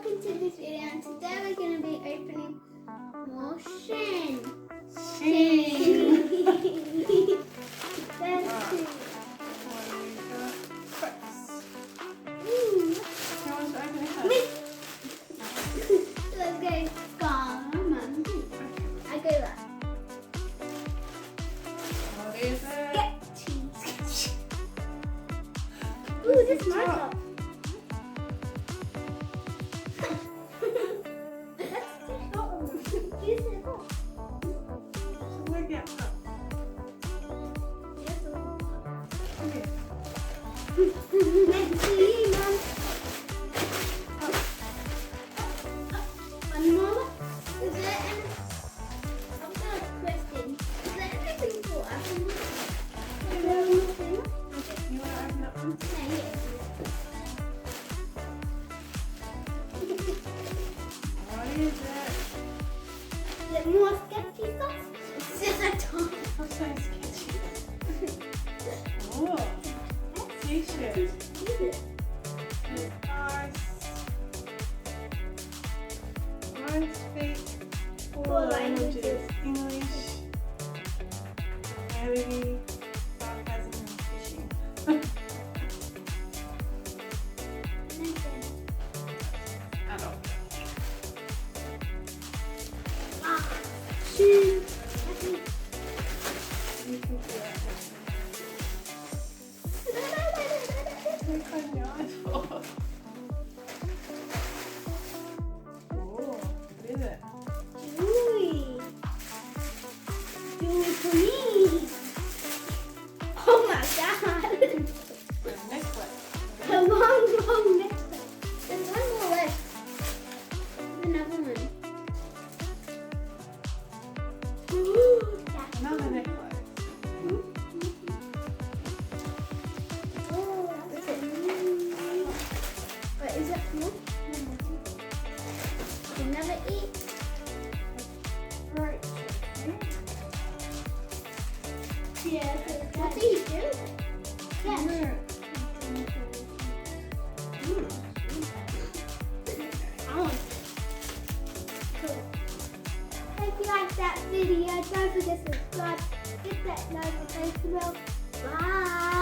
welcome to this video, and today we're going to be opening more Shein. Shein. There's two. Who wants to open it Me. first? Let's go. Come on. I go that. What is it? Sketchy. Ooh, this is my top. Where'd you get that? Okay. Let's see, Mum. One more. Is there any? I've got a question. Is there anything for us? Is there anything? Okay, you want to open that one? No, yes. What is it? Is it more sketchy stuff? It's just a top. That's so sketchy. Oh, t-shirt. I speak four languages. English, reality, sarcasm, and fishing. Adult. Shein. You can do that. Look on your eyes for. Oh, what is it? Jewelry. Jewelry for me. Oh my god. A necklace. A long necklace. There's one more left. There's another one. Ooh, that's Another necklace. Oh, that's it. Wait, is that more? Another eat. Right. Yeah. What do you do? Yeah. Cool. Hope you liked that video. Don't forget to subscribe, hit that notification bell. Bye.